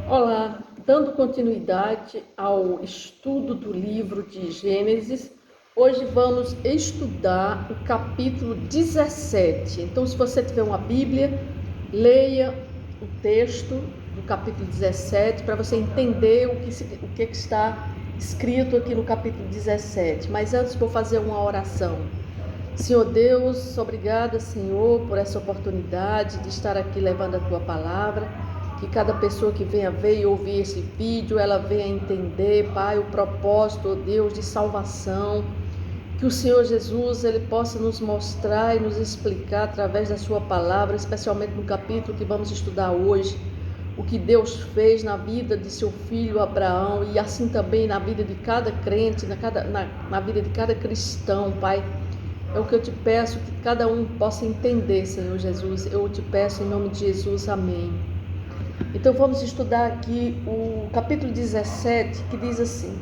Olá, dando continuidade ao estudo do livro de Gênesis, hoje vamos estudar o capítulo 17. Então, se você tiver uma Bíblia, leia o texto do capítulo 17 para você entender o que está escrito aqui no capítulo 17. Mas antes vou fazer uma oração. Senhor Deus, obrigada, Senhor, por essa oportunidade de estar aqui levando a Tua palavra. Que cada pessoa que venha ver e ouvir esse vídeo, ela venha entender, Pai, o propósito, ó Deus, de salvação. Que o Senhor Jesus, Ele possa nos mostrar e nos explicar através da Sua palavra, especialmente no capítulo que vamos estudar hoje, o que Deus fez na vida de seu filho Abraão e assim também na vida de cada crente, na vida de cada cristão, Pai. É o que eu te peço, que cada um possa entender, Senhor Jesus. Eu te peço em nome de Jesus, amém. Então vamos estudar aqui o capítulo 17, que diz assim: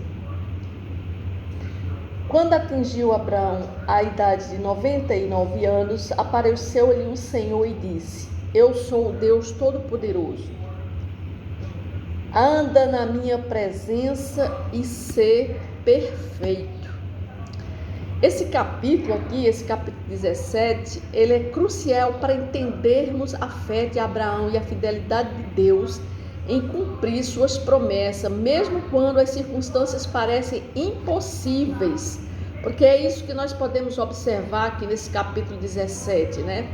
Quando atingiu Abraão a idade de 99 anos, apareceu-lhe o Senhor e disse: Eu sou o Deus Todo-Poderoso. Anda na minha presença e sê perfeito. Esse capítulo aqui, esse capítulo 17, ele é crucial para entendermos a fé de Abraão e a fidelidade de Deus em cumprir suas promessas, mesmo quando as circunstâncias parecem impossíveis. Porque é isso que nós podemos observar aqui nesse capítulo 17, né?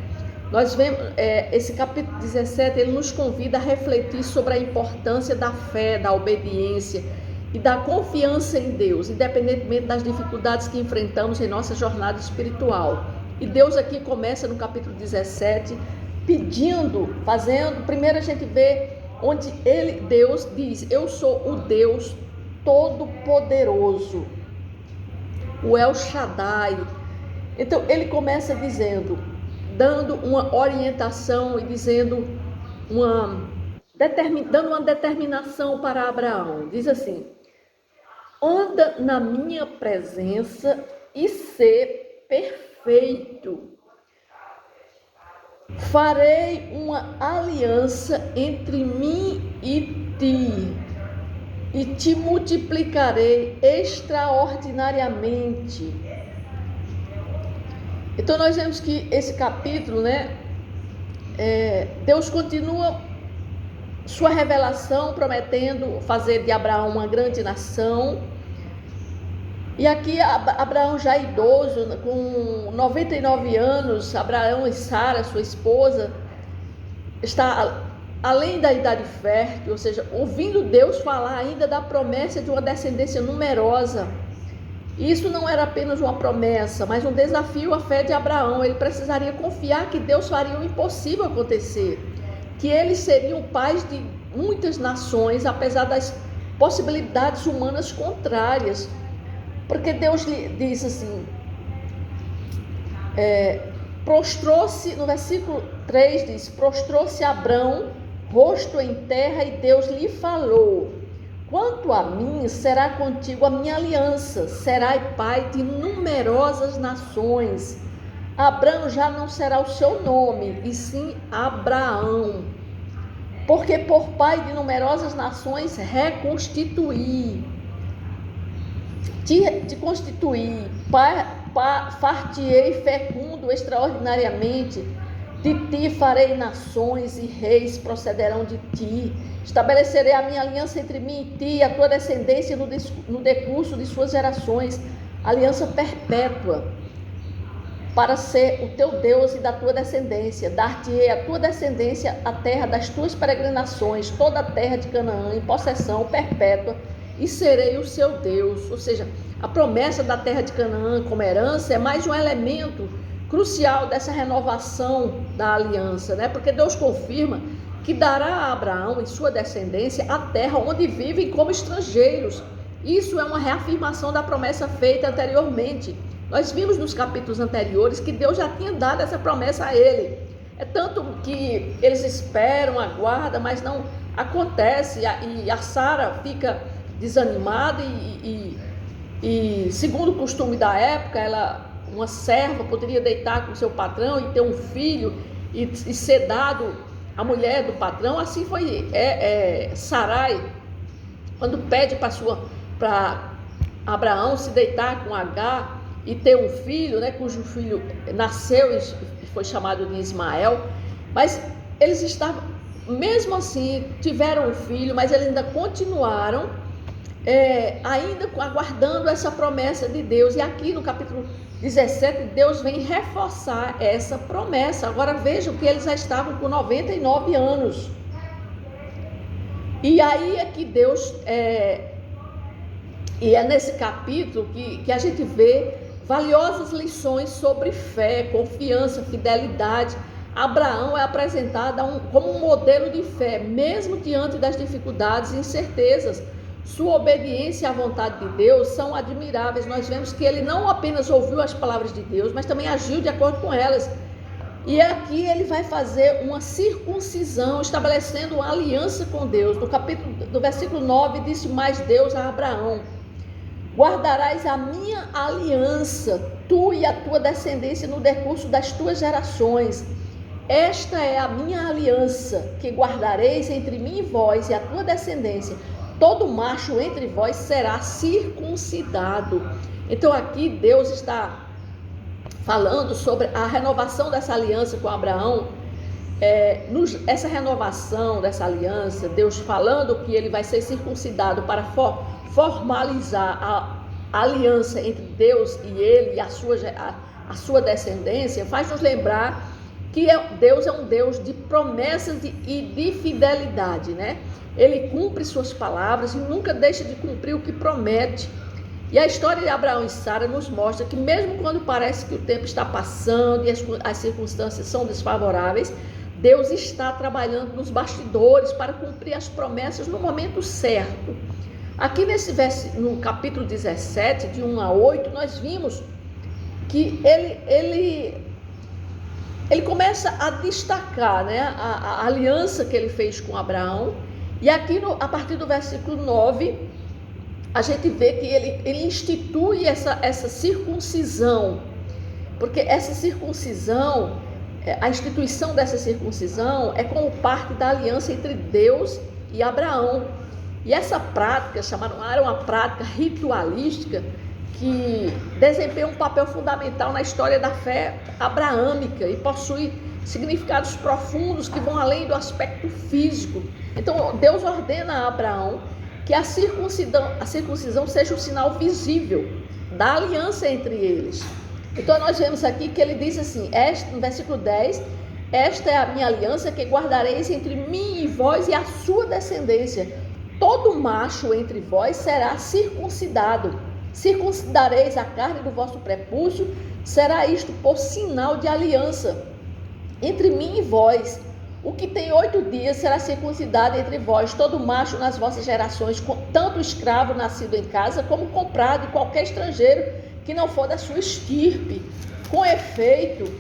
Nós vemos, esse capítulo 17, ele nos convida a refletir sobre a importância da fé, da obediência e da confiança em Deus, independentemente das dificuldades que enfrentamos em nossa jornada espiritual. E Deus aqui começa no capítulo 17 primeiro a gente vê onde Deus diz: eu sou o Deus Todo-Poderoso, o El Shaddai. Então ele começa dando uma orientação e dando uma determinação para Abraão. Diz assim: anda na minha presença e sê perfeito. Farei uma aliança entre mim e te multiplicarei extraordinariamente. Então nós vemos que esse capítulo, Deus continua sua revelação, prometendo fazer de Abraão uma grande nação. E aqui Abraão já idoso, com 99 anos, Abraão e Sara, sua esposa, está além da idade fértil, ou seja, ouvindo Deus falar ainda da promessa de uma descendência numerosa. E isso não era apenas uma promessa, mas um desafio à fé de Abraão. Ele precisaria confiar que Deus faria o impossível acontecer, que eles seriam pais de muitas nações, apesar das possibilidades humanas contrárias. Porque Deus lhe diz assim, prostrou-se, no versículo 3 diz: prostrou-se Abrão, rosto em terra, e Deus lhe falou: quanto a mim, será contigo a minha aliança, serás pai de numerosas nações. Abrão já não será o seu nome, e sim Abraão, porque por pai de numerosas nações te constituí, far-te-ei fecundo extraordinariamente, de ti farei nações e reis procederão de ti, estabelecerei a minha aliança entre mim e ti, e a tua descendência no decurso de suas gerações, aliança perpétua, para ser o teu Deus e da tua descendência. Dar-te-ei a tua descendência a terra das tuas peregrinações, toda a terra de Canaã, em possessão perpétua, e serei o seu Deus. Ou seja, a promessa da terra de Canaã como herança é mais um elemento crucial dessa renovação da aliança, né? Porque Deus confirma que dará a Abraão e sua descendência a terra onde vivem como estrangeiros. Isso é uma reafirmação da promessa feita anteriormente. Nós vimos nos capítulos anteriores que Deus já tinha dado essa promessa a ele. É tanto que eles esperam, aguardam, mas não acontece, e a Sara fica desanimada e segundo o costume da época, uma serva poderia deitar com seu patrão e ter um filho e ser dado a mulher do patrão, assim foi Sarai, quando pede para Abraão se deitar com Agar e ter um filho, né, cujo filho nasceu e foi chamado de Ismael, mas eles estavam, mesmo assim, tiveram um filho, mas eles ainda continuaram ainda aguardando essa promessa de Deus. E aqui no capítulo 17, Deus vem reforçar essa promessa. Agora vejam que eles já estavam com 99 anos. E aí é que Deus, e é nesse capítulo que a gente vê valiosas lições sobre fé, confiança, fidelidade. Abraão é apresentado como um modelo de fé, mesmo diante das dificuldades e incertezas. Sua obediência à vontade de Deus são admiráveis. Nós vemos que ele não apenas ouviu as palavras de Deus, mas também agiu de acordo com elas. E aqui ele vai fazer uma circuncisão, estabelecendo uma aliança com Deus. No versículo 9, disse mais Deus a Abraão: guardarás a minha aliança, tu e a tua descendência, no decurso das tuas gerações. Esta é a minha aliança, que guardareis entre mim e vós e a tua descendência. Todo macho entre vós será circuncidado. Então aqui Deus está falando sobre a renovação dessa aliança com Abraão. Essa renovação dessa aliança, Deus falando que ele vai ser circuncidado para formalizar a aliança entre Deus e ele e a sua descendência, faz nos lembrar que Deus é um Deus de promessas e de fidelidade, né? Ele cumpre suas palavras e nunca deixa de cumprir o que promete. E a história de Abraão e Sara nos mostra que mesmo quando parece que o tempo está passando e as circunstâncias são desfavoráveis, Deus está trabalhando nos bastidores para cumprir as promessas no momento certo. Aqui no capítulo 17, de 1 a 8, nós vimos que ele começa a destacar, né, a aliança que ele fez com Abraão. E aqui, a partir do versículo 9, a gente vê que ele institui essa circuncisão. Porque essa circuncisão, a instituição dessa circuncisão é como parte da aliança entre Deus e Abraão. E essa prática, era uma prática ritualística que desempenha um papel fundamental na história da fé abraâmica e possui significados profundos que vão além do aspecto físico. Então Deus ordena a Abraão que a circuncisão seja um sinal visível da aliança entre eles. Então nós vemos aqui que ele diz assim, no versículo 10, esta é a minha aliança que guardareis entre mim e vós e a sua descendência. Todo macho entre vós será circuncidado. Circuncidareis a carne do vosso prepúcio, será isto por sinal de aliança entre mim e vós. O que tem 8 dias será circuncidado entre vós, todo macho nas vossas gerações, tanto escravo nascido em casa, como comprado, e qualquer estrangeiro que não for da sua estirpe. Com efeito,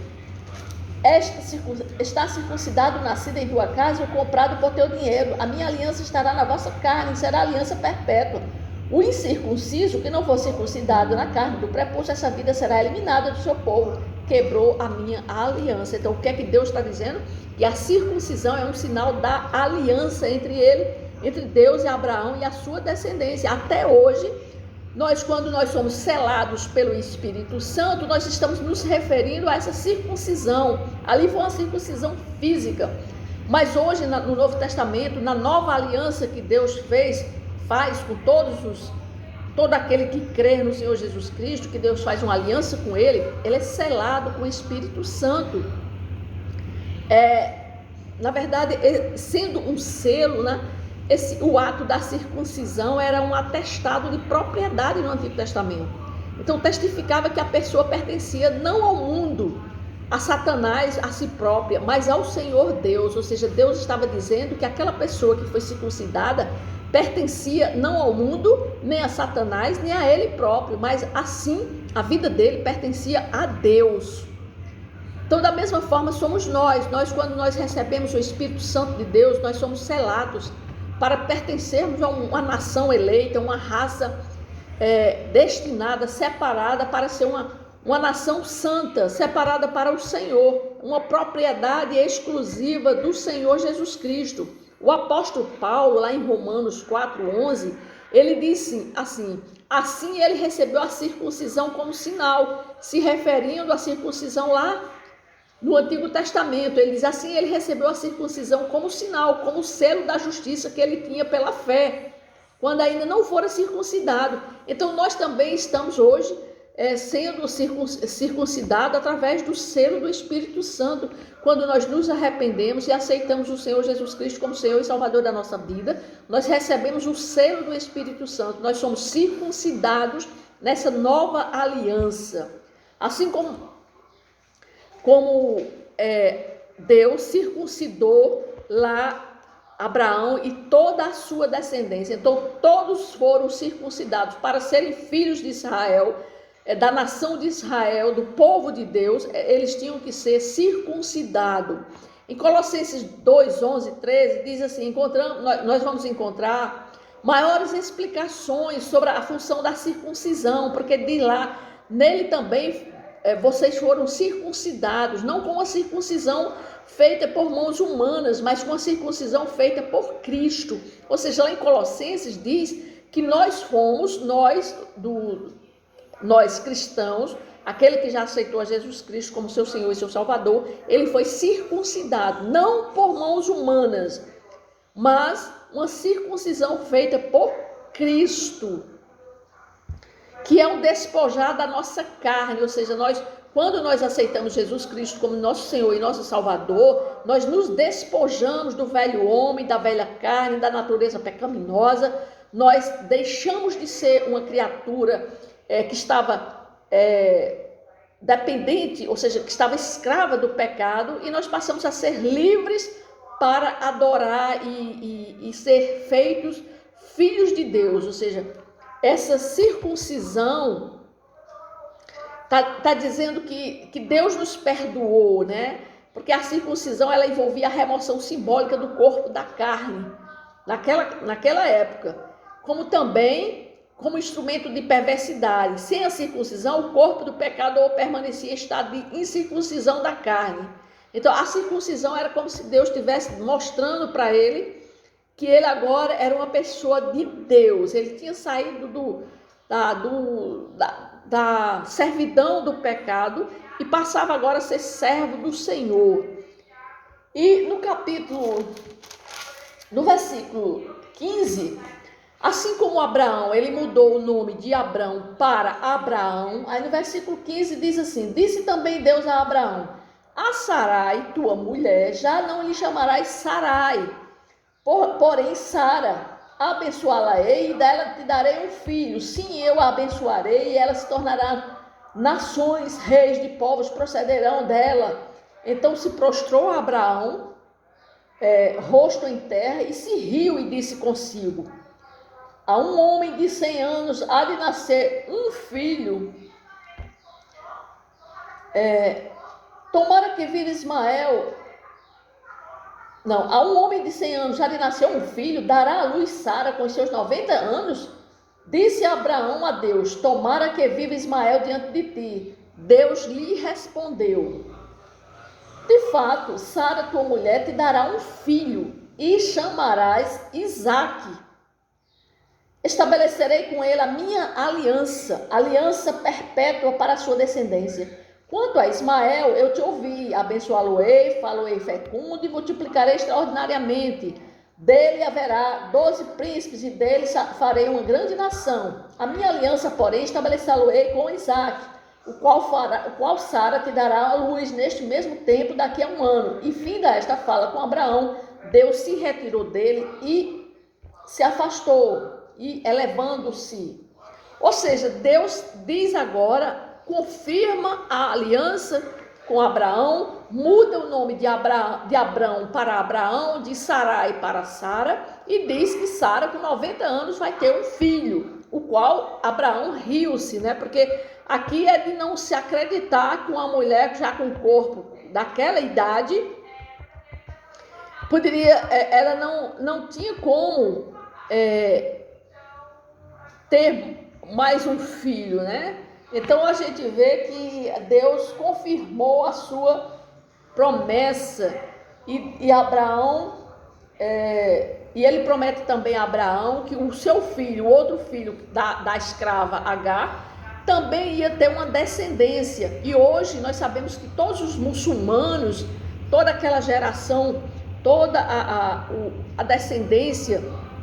está circuncidado nascido em tua casa ou comprado por teu dinheiro. A minha aliança estará na vossa carne, será aliança perpétua. O incircunciso, que não for circuncidado na carne do prepúcio, essa vida será eliminada do seu povo. Quebrou a minha aliança. Então, o que é que Deus está dizendo? Que a circuncisão é um sinal da aliança entre Deus e Abraão e a sua descendência. Até hoje, quando nós somos selados pelo Espírito Santo, nós estamos nos referindo a essa circuncisão. Ali foi uma circuncisão física. Mas hoje, no Novo Testamento, na nova aliança que Deus faz com todo aquele que crê no Senhor Jesus Cristo, que Deus faz uma aliança com ele é selado com o Espírito Santo. Na verdade, sendo um selo, né, o ato da circuncisão era um atestado de propriedade no Antigo Testamento. Então testificava que a pessoa pertencia não ao mundo, a Satanás, a si própria, mas ao Senhor Deus. Ou seja, Deus estava dizendo que aquela pessoa que foi circuncidada pertencia não ao mundo, nem a Satanás, nem a ele próprio, mas assim a vida dele pertencia a Deus. Então, da mesma forma, somos nós quando nós recebemos o Espírito Santo de Deus, nós somos selados para pertencermos a uma nação eleita, uma raça destinada, separada para ser uma nação santa, separada para o Senhor. uma propriedade exclusiva do Senhor Jesus Cristo. O apóstolo Paulo, lá em Romanos 4:11, ele disse assim ele recebeu a circuncisão como sinal, se referindo à circuncisão lá no Antigo Testamento. Ele diz assim, ele recebeu a circuncisão como sinal, como selo da justiça que ele tinha pela fé, quando ainda não fora circuncidado. Então nós também estamos hoje sendo circuncidados através do selo do Espírito Santo, quando nós nos arrependemos e aceitamos o Senhor Jesus Cristo como Senhor e Salvador da nossa vida. Nós recebemos o selo do Espírito Santo, nós somos circuncidados nessa nova aliança. Assim como Deus circuncidou lá Abraão e toda a sua descendência. Então todos foram circuncidados para serem filhos de Israel, da nação de Israel, do povo de Deus. Eles tinham que ser circuncidados. Em Colossenses 2:11, 13 diz assim, nós vamos encontrar maiores explicações sobre a função da circuncisão, porque de lá, nele também vocês foram circuncidados, não com a circuncisão feita por mãos humanas, mas com a circuncisão feita por Cristo. Ou seja, lá em Colossenses diz que nós cristãos, aquele que já aceitou a Jesus Cristo como seu Senhor e seu Salvador, ele foi circuncidado, não por mãos humanas, mas uma circuncisão feita por Cristo, que é um despojar da nossa carne. Ou seja, quando nós aceitamos Jesus Cristo como nosso Senhor e nosso Salvador, nós nos despojamos do velho homem, da velha carne, da natureza pecaminosa. Nós deixamos de ser uma criatura que estava dependente, ou seja, que estava escrava do pecado, e nós passamos a ser livres para adorar e ser feitos filhos de Deus. Ou seja, essa circuncisão tá dizendo que Deus nos perdoou, né? Porque a circuncisão ela envolvia a remoção simbólica do corpo da carne naquela época, como também como instrumento de perversidade. Sem a circuncisão, o corpo do pecador permanecia em estado de incircuncisão da carne. Então a circuncisão era como se Deus estivesse mostrando para ele que ele agora era uma pessoa de Deus. Ele tinha saído da servidão do pecado e passava agora a ser servo do Senhor. E no versículo 15, assim como Abraão, ele mudou o nome de Abrão para Abraão. Aí no versículo 15 diz assim, disse também Deus a Abraão, a Sarai, tua mulher, já não lhe chamarás Sarai, porém Sara, abençoá-la-ei e dela te darei um filho. Sim, eu a abençoarei e ela se tornará nações, reis de povos procederão dela. Então se prostrou Abraão, rosto em terra, e se riu e disse consigo, a um homem de 100 anos há de nascer um filho. Tomara que vire Ismael. Não, a um homem de 100 anos já lhe nasceu um filho, dará à luz Sara com os seus 90 anos? Disse Abraão a Deus, tomara que viva Ismael diante de ti. Deus lhe respondeu, de fato, Sara, tua mulher, te dará um filho e chamarás Isaque. Estabelecerei com ele a minha aliança perpétua para a sua descendência. Quanto a Ismael, eu te ouvi, abençoá-lo-ei, falo-ei fecundo e multiplicarei extraordinariamente. Dele haverá 12 príncipes e dele farei uma grande nação. A minha aliança, porém, estabelecê-lo-ei com Isaque, o qual Sara te dará a luz neste mesmo tempo, daqui a 1 ano. E finda esta fala com Abraão, Deus se retirou dele e se afastou, e elevando-se. Ou seja, Deus diz agora, confirma a aliança com Abraão, muda o nome de Abrão para Abraão, de Sarai para Sara, e diz que Sara, com 90 anos, vai ter um filho, o qual Abraão riu-se, né? Porque aqui é de não se acreditar que uma mulher já com o corpo daquela idade, ela não tinha como ter mais um filho, né? Então a gente vê que Deus confirmou a sua promessa, e Abraão, e ele promete também a Abraão que o seu filho, o outro filho da escrava Agar, também ia ter uma descendência. E hoje nós sabemos que todos os muçulmanos, toda aquela geração, toda a descendência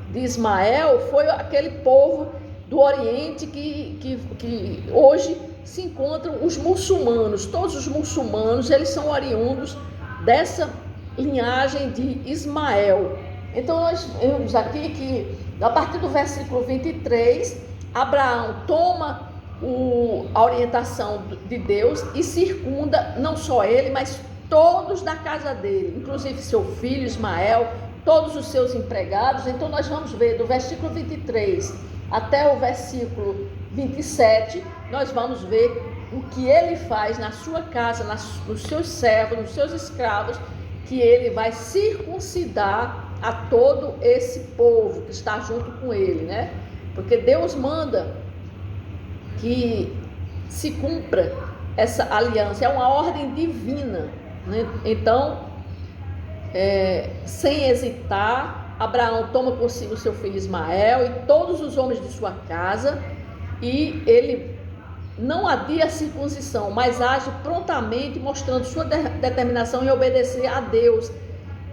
de Ismael foi aquele povo do Oriente que hoje se encontram os muçulmanos. Todos os muçulmanos, eles são oriundos dessa linhagem de Ismael. Então nós vemos aqui que a partir do versículo 23, Abraão toma a orientação de Deus e circunda não só ele, mas todos da casa dele, inclusive seu filho Ismael, todos os seus empregados. Então nós vamos ver do versículo 23 até o versículo 27, nós vamos ver o que ele faz na sua casa, nos seus servos, nos seus escravos, que ele vai circuncidar a todo esse povo que está junto com ele, né? Porque Deus manda que se cumpra essa aliança, é uma ordem divina, né? Então, sem hesitar, Abraão toma consigo seu filho Ismael e todos os homens de sua casa, e ele não adia a circuncisão, mas age prontamente, mostrando sua determinação em obedecer a Deus.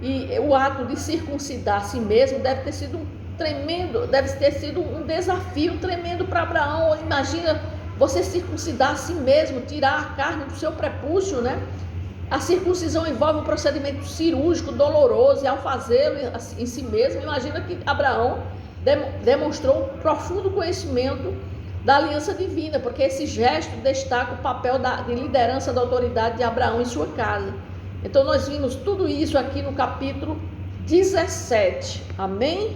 E o ato de circuncidar a si mesmo deve ter sido um desafio tremendo para Abraão. Imagina você circuncidar a si mesmo, tirar a carne do seu prepúcio, né? A circuncisão envolve um procedimento cirúrgico, doloroso, e ao fazê-lo em si mesmo, imagina que Abraão demonstrou um profundo conhecimento da aliança divina, porque esse gesto destaca o papel de liderança da autoridade de Abraão em sua casa. Então nós vimos tudo isso aqui no capítulo 17. Amém?